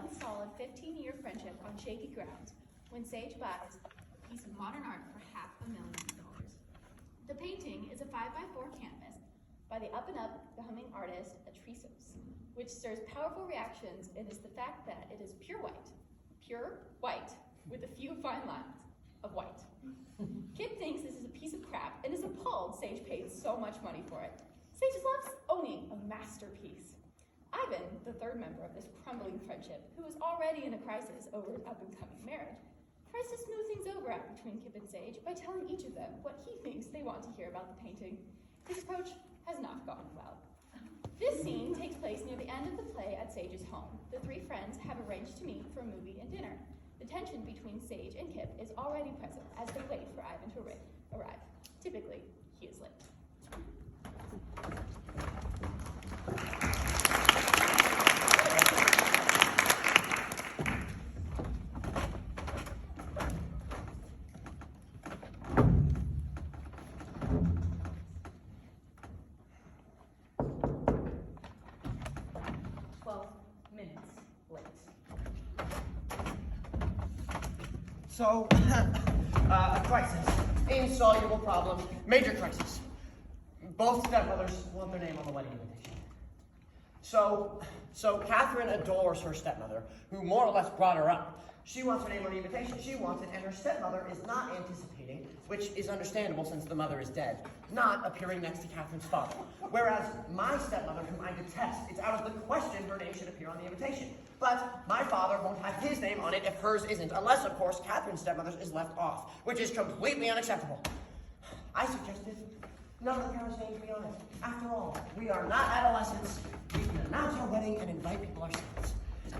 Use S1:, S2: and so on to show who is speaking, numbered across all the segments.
S1: once solid 15-year friendship on shaky ground when Sage buys a piece of modern art for $500,000. The painting is a 5x4 canvas by the up-and-up humming artist Atrisos, which stirs powerful reactions and is the fact that it is pure white, with a few fine lines of white. Kip thinks this is a piece of crap and is appalled Sage paid so much money for it. Sage loves owning a masterpiece. Ivan, the third member of this crumbling friendship, who is already in a crisis over an up-and-coming marriage, tries to smooth things over out between Kip and Sage by telling each of them what he thinks they want to hear about the painting. His approach has not gone well. This scene takes place near the end of the play at Sage's home. The three friends have arranged to meet for a movie and dinner. The tension between Sage and Kip is already present as they wait for Ivan to arrive. Typically, he is late.
S2: So, crisis, insoluble problem, major crisis. Both stepmothers want their name on the wedding invitation. So Catherine adores her stepmother, who more or less brought her up. She wants her name on the invitation, she wants it, and her stepmother is not anticipating, which is understandable since the mother is dead, not appearing next to Catherine's father. Whereas my stepmother, whom I detest, it's out of the question her name should appear on the invitation. But my father won't have his name on it if hers isn't, unless, of course, Catherine's stepmother's is left off, which is completely unacceptable. I suggested none of the parents' names be on it. After all, we are not adolescents. We can announce our wedding and invite people ourselves.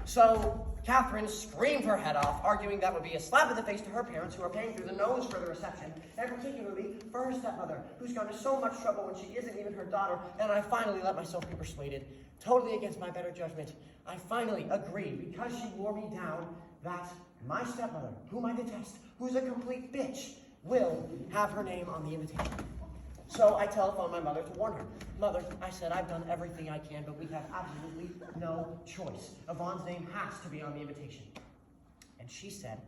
S2: So Catherine screamed her head off, arguing that would be a slap in the face to her parents, who are paying through the nose for the reception, and particularly for her stepmother, who's gone to so much trouble when she isn't even her daughter. And I finally let myself be persuaded, totally against my better judgment. I finally agreed, because she wore me down, that my stepmother, whom I detest, who's a complete bitch, will have her name on the invitation. So I telephoned my mother to warn her. Mother, I said, I've done everything I can, but we have absolutely no choice. Yvonne's name has to be on the invitation. And she said,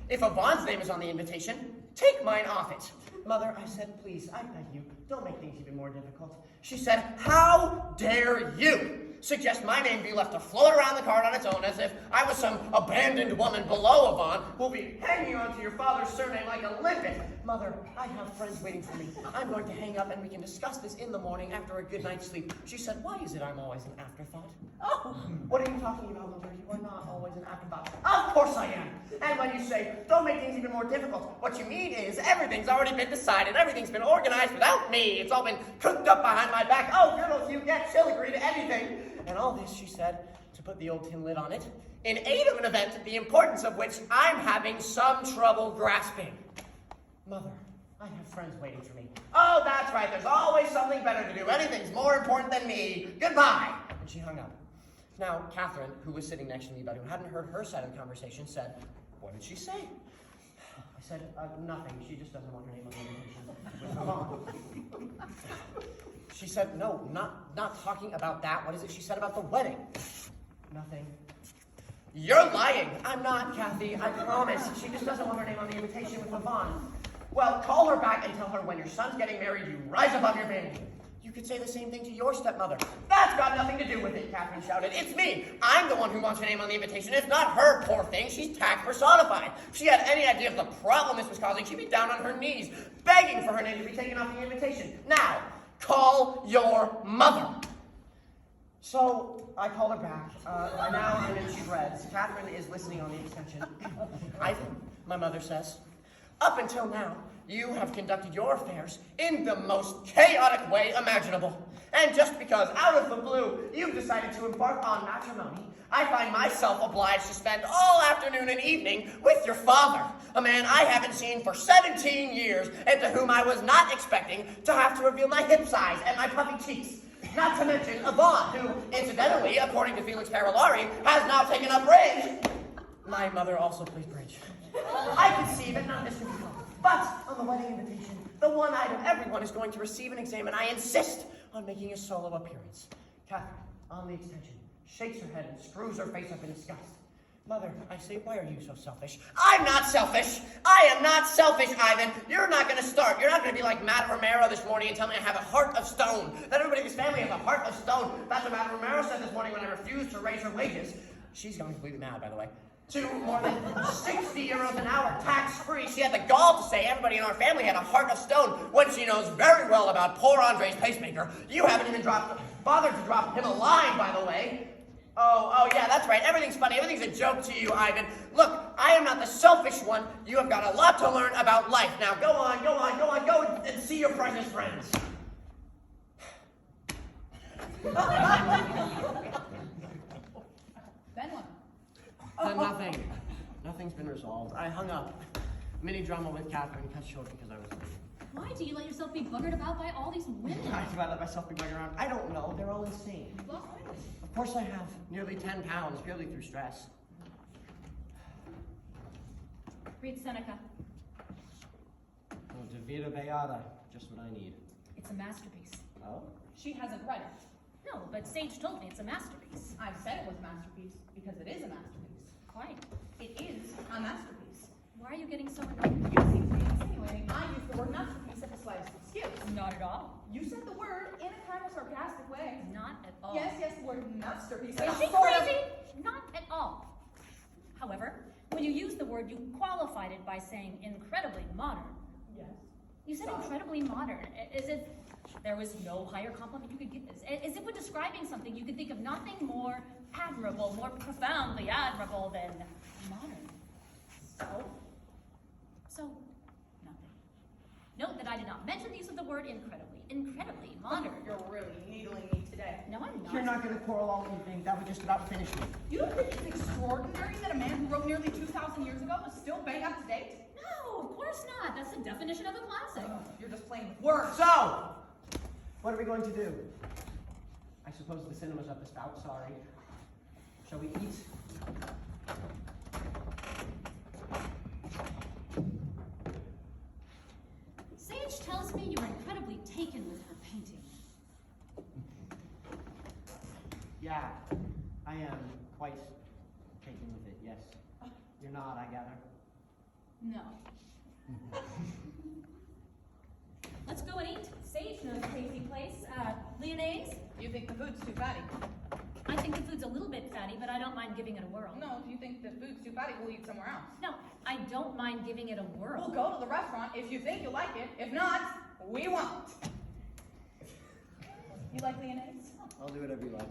S2: if Yvonne's name is on the invitation, take mine off it. Mother, I said, please, I beg you, don't make things even more difficult. She said, how dare you suggest my name be left to float around the card on its own as if I was some abandoned woman below Yvonne who'll be hanging on to your father's surname like a limpet. Mother, I have friends waiting for me. I'm going to hang up and we can discuss this in the morning after a good night's sleep. She said, why is it I'm always an afterthought? Oh, what are you talking about, Mother? You are not always an afterthought. Of course I am. And when you say, don't make things even more difficult, what you mean is everything's already been decided, everything's been organized without me. It's all been cooked up behind my back. Oh, girls, you get, she'll agree to anything. And all this, she said, to put the old tin lid on it, in aid of an event, the importance of which I'm having some trouble grasping. Mother, I have friends waiting for me. Oh, that's right, there's always something better to do. Anything's more important than me. Goodbye. And she hung up. Now, Catherine, who was sitting next to me, but who hadn't heard her side of the conversation, said, what did she say? I said, nothing. She just doesn't want her name on the invitation. Come on. She said, no, not talking about that. What is it she said about the wedding? Nothing. You're lying. I'm not, Kathy. I promise. She just doesn't want her name on the invitation with Yvonne. Well, call her back and tell her when your son's getting married, you rise above your vanity. You could say the same thing to your stepmother. That's got nothing to do with it, Catherine shouted. It's me. I'm the one who wants her name on the invitation. It's not her, poor thing. She's tact personified. If she had any idea of the problem this was causing, she'd be down on her knees, begging for her name to be taken off the invitation. Now, call your mother. So I called her back. Now I'm in shreds. Catherine is listening on the extension. Ivan, my mother says, up until now, you have conducted your affairs in the most chaotic way imaginable. And just because, out of the blue, you've decided to embark on matrimony, I find myself obliged to spend all afternoon and evening with your father, a man I haven't seen for 17 years, and to whom I was not expecting to have to reveal my hip size and my puffy cheeks. Not to mention Yvonne, who, incidentally, according to Felix Carolari, has now taken up bridge. My mother also plays bridge. I can see that none of this can be helped. But on the wedding invitation, the one item everyone is going to receive and examine, I insist on making a solo appearance. Catherine, on the extension, shakes her head and screws her face up in disgust. Mother, I say, why are you so selfish? I'm not selfish. I am not selfish, Ivan. You're not going to start. You're not going to be like Matt Romero this morning and tell me I have a heart of stone. That everybody in his family has a heart of stone. That's what Matt Romero said this morning when I refused to raise her wages. She's going completely mad, by the way. To more than 60 euros an hour, tax-free. She had the gall to say everybody in our family had a heart of stone when she knows very well about poor Andre's pacemaker. You haven't even bothered to drop him a line, by the way. Oh, yeah, that's right. Everything's funny. Everything's a joke to you, Ivan. Look, I am not the selfish one. You have got a lot to learn about life. Now, go and see your precious friends.
S1: Then what?
S2: Nothing. Nothing's been resolved. I hung up. Mini drama with Catherine cut short because I was late.
S3: Why do you let yourself be buggered about by all these women?
S2: Why do I let myself be bugging around? I don't know. They're all insane.
S3: You lost weight.
S2: Of course I have. Nearly 10 pounds, purely through stress.
S3: Read Seneca.
S2: Oh, De Vita Beata. Just what I need.
S3: It's a masterpiece.
S2: Oh?
S1: She hasn't read it.
S3: No, but Sage told me it's a masterpiece.
S1: I've said it was a masterpiece because it is a masterpiece.
S3: Why?
S1: It is a masterpiece.
S3: Why are you getting so annoyed?
S1: You seem to be insinuating I used the word masterpiece at the slightest excuse.
S3: Not at all.
S1: You said the word in a kind of sarcastic way.
S3: Not at all.
S1: Yes, the word masterpiece.
S3: Is she crazy? Not at all. However, when you used the word, you qualified it by saying incredibly modern.
S1: Yes.
S3: You said incredibly modern, as if there was no higher compliment you could give this. As if when describing something, you could think of nothing more admirable, more profoundly admirable than modern. So, nothing. Note that I did not mention the use of the word incredibly modern.
S1: You're really needling me today.
S3: No, I'm not.
S2: You're not going to quarrel all evening. That would just about finish me.
S1: You don't think it's extraordinary that a man who wrote nearly 2,000 years ago is still bang up to date?
S3: No, of course not. That's the definition of a classic.
S1: You're just playing with words.
S2: So, what are we going to do? I suppose the cinema's up the spout, sorry. Shall we eat?
S3: Sage tells me you're incredibly taken with her painting.
S2: Yeah, I am quite taken with it, yes. You're not, I gather.
S1: No.
S3: Let's go and eat. Sage knows a tasty place. Lyonnaise?
S1: You think the food's too fatty?
S3: I think the food's a little bit fatty, but I don't mind giving it a whirl.
S1: No, if you think the food's too fatty, we'll eat somewhere else.
S3: No, I don't mind giving it a whirl.
S1: We'll go to the restaurant if you think you like it. If not, we won't. You like mayonnaise?
S2: I'll do whatever you like.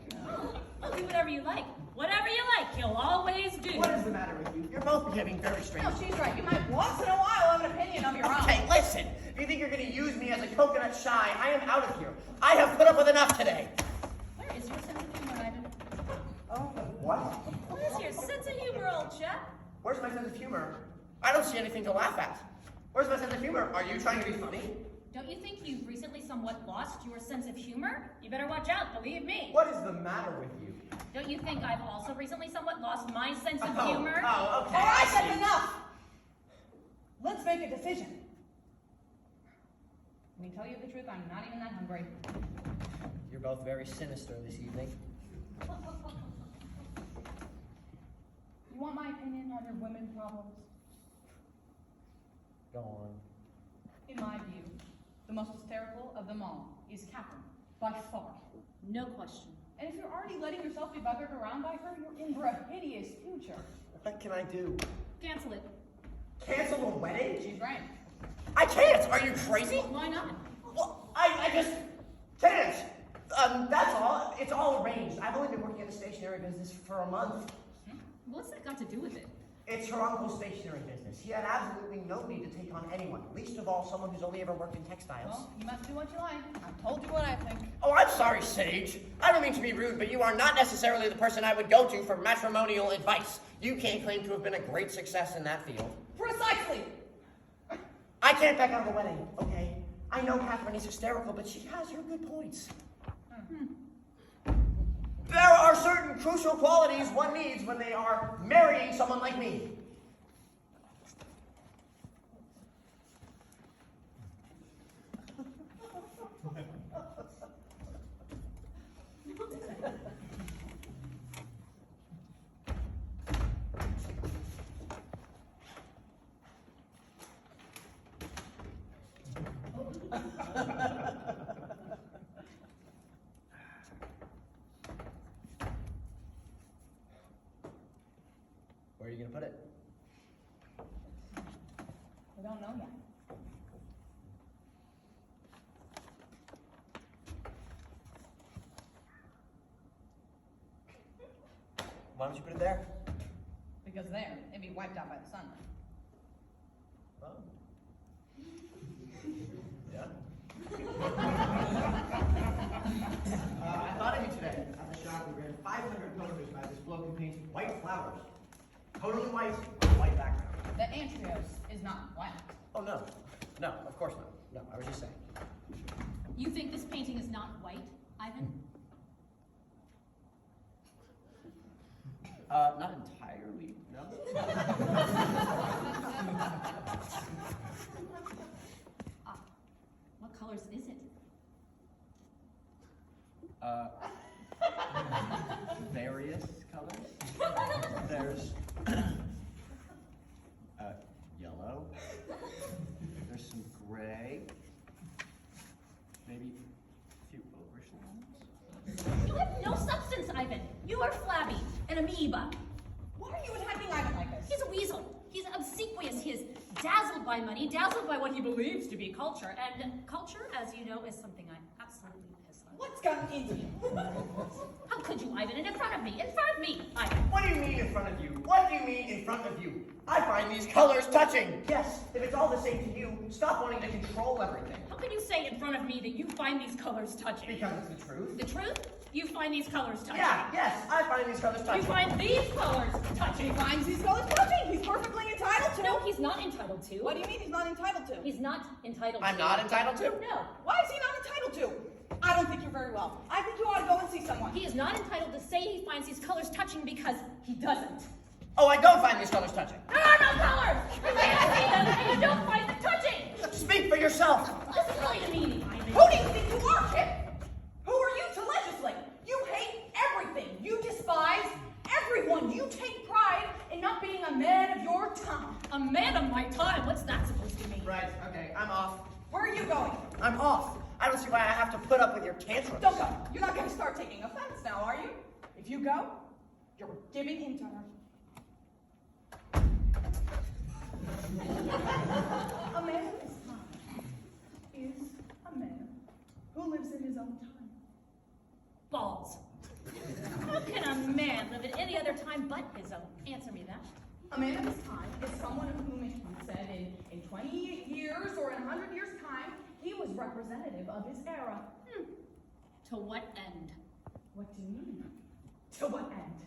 S3: I'll do whatever you like. Whatever you like, you'll always do.
S2: What is the matter with you? You're both behaving very strange.
S1: No, she's right. You might once in a while have an opinion of your own.
S2: Okay, listen. If you think you're going to use me as a coconut shy, I am out of here. I have put up with enough today.
S3: Where is your sense of humor, Ivan?
S2: Oh, what?
S3: Where's your sense of humor, old chap?
S2: Where's my sense of humor? I don't see anything to laugh at. Where's my sense of humor? Are you trying to be funny?
S3: Don't you think you've recently somewhat lost your sense of humor? You better watch out, believe me.
S2: What is the matter with you?
S3: Don't you think I've also recently somewhat lost my sense of humor?
S2: Oh, okay.
S1: All right,
S2: I
S1: that's
S2: see.
S1: enough. Let's make a decision. Let me tell you the truth, I'm not even that hungry.
S2: You're both very sinister this evening.
S1: You want my opinion on your women problems?
S2: Go on.
S1: In my view, the most hysterical of them all is Catherine, by far.
S3: No question.
S1: And if you're already letting yourself be buggered around by her, you're in for a hideous future.
S2: What can I do?
S3: Cancel it.
S2: Cancel the wedding?
S1: She's right.
S2: I can't! Are you crazy?
S3: Why not?
S2: Well, I just can't. That's all. It's all arranged. I've only been working in the stationery business for a month.
S3: What's that got to do with it?
S2: It's her uncle's stationery business. He had absolutely no need to take on anyone, least of all someone who's only ever worked in textiles.
S1: Well, you must do what you like. I've told you what I think.
S2: Oh, I'm sorry, Sage. I don't mean to be rude, but you are not necessarily the person I would go to for matrimonial advice. You can't claim to have been a great success in that field.
S1: Precisely!
S2: I can't back out of the wedding, okay? I know Catherine is hysterical, but she has her good points. There are certain crucial qualities one needs when they are marrying someone like me. Where are you gonna put it?
S3: We don't know yet.
S2: Why don't you put it there?
S4: Because there, it'd be wiped out by the sunlight.
S2: Oh. Yeah. I thought of you today. At the shop, we ran 500 pillars by this bloke who paints white flowers. Totally white, on a white background.
S4: The antrios is not white.
S2: Oh, no. No, of course not. No, I was just saying.
S3: You think this painting is not white, Ivan?
S2: Not entirely, no.
S3: What colors is it?
S2: Various colors. There's yellow. There's some gray. Maybe a few overtones.
S3: You have no substance, Ivan. You are flabby, an amoeba.
S4: Why are you attacking Ivan like this?
S3: He's a weasel. He's obsequious. He is dazzled by money, dazzled by what he believes to be culture. And culture, as you know, is something I absolutely piss on.
S4: What's gotten into you?
S3: How could you, Ivan? And in front of me, Ivan.
S2: What do you mean in front of you? What do you mean in front of you? I find these colors touching. Yes, if it's all the same to you, stop wanting to control everything.
S3: How can you say in front of me that you find these colors touching?
S2: Because it's the truth.
S3: The truth? You find these colors touching.
S2: Yeah, yes, I find these colors touching.
S3: You find these colors touching.
S4: He finds these colors touching. He's perfectly entitled to.
S3: No, he's not entitled to.
S4: What do you mean he's not entitled to?
S3: He's not entitled to.
S2: I'm not entitled to?
S3: No.
S4: Why is he not entitled to? I don't think you're very well. I think you ought to go and see someone.
S3: He is not entitled to say he finds these colors touching because he doesn't.
S2: Oh, I don't find these colors touching.
S3: There are no colors! You can't see them and you don't find them touching!
S2: Speak for yourself.
S3: Listen really to me, Ivan.
S4: Who do you think you are, Chip? Who are you to legislate? You hate everything. You despise everyone. You take pride in not being a man of your time.
S3: A man of my time? What's that supposed to mean?
S2: Right, okay, I'm off.
S4: Where are you going?
S2: I'm off. I don't see why I have to put up with your tantrums.
S4: Don't go. You're not going to start taking offense now, are you? If you go, you're giving in to her. A man of his time is a man who lives in his own time.
S3: Balls. How can a man live at any other time but his own? Answer me that.
S4: A man of his time is someone of whom, if you said in 20 years or in 100 years' time, he was representative of his era.
S3: To what end?
S4: What do you mean? To what end?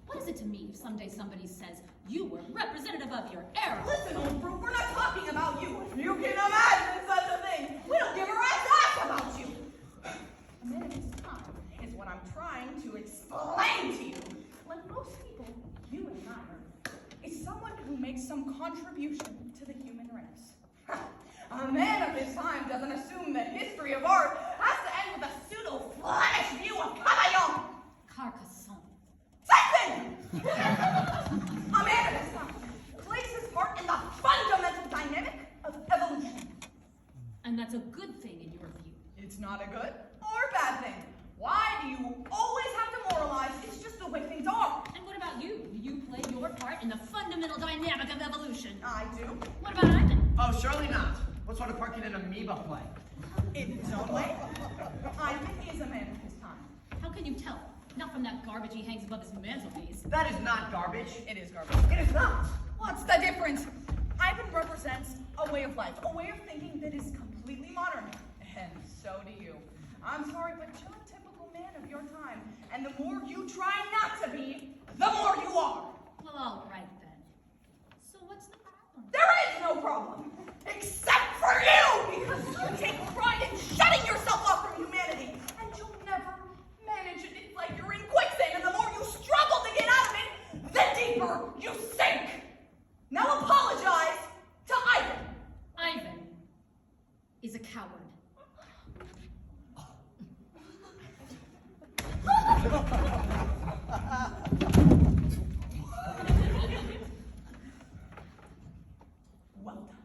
S3: What is it to me if someday somebody says you were representative of your era?
S4: Listen, old fruit, we're not talking about you. You can imagine such a thing. We don't give a rat's ass about you. A man of his time is what I'm trying to explain to you. Like most people, you and I are, is someone who makes some contribution to the human race. A man of his time doesn't assume the history of art has to end with a pseudo-Flemish view of Cavaillon.
S3: Carcassonne.
S4: Same thing! A man of his time plays his part in the fundamental dynamic of evolution.
S3: And that's a good thing in your view.
S4: It's not a good or bad thing. Why do you always have to moralize? It's just the way things are.
S3: And what about you? Do you play your part in the fundamental dynamic of evolution?
S4: I do.
S3: What about Ivan?
S2: Oh, surely not. What sort of part can an amoeba play?
S4: In its own way. Ivan is a man of his time.
S3: How can you tell? Not from that garbage he hangs above his mantelpiece.
S2: That is not garbage.
S4: It is garbage.
S2: It is not.
S4: What's the difference? Ivan represents a way of life, a way of thinking that is completely modern. And so do you. I'm sorry, but you're a typical man of your time. And the more you try not to be, the more you are.
S3: Well, all right then. So what's the problem?
S4: There is no problem. Except for you! Because you take pride in shutting yourself off from humanity. And you'll never manage it. It's like you're in quicksand, and the more you struggle to get out of it, the deeper you sink. Now apologize to Ivan.
S3: Ivan is a coward.
S4: Well done.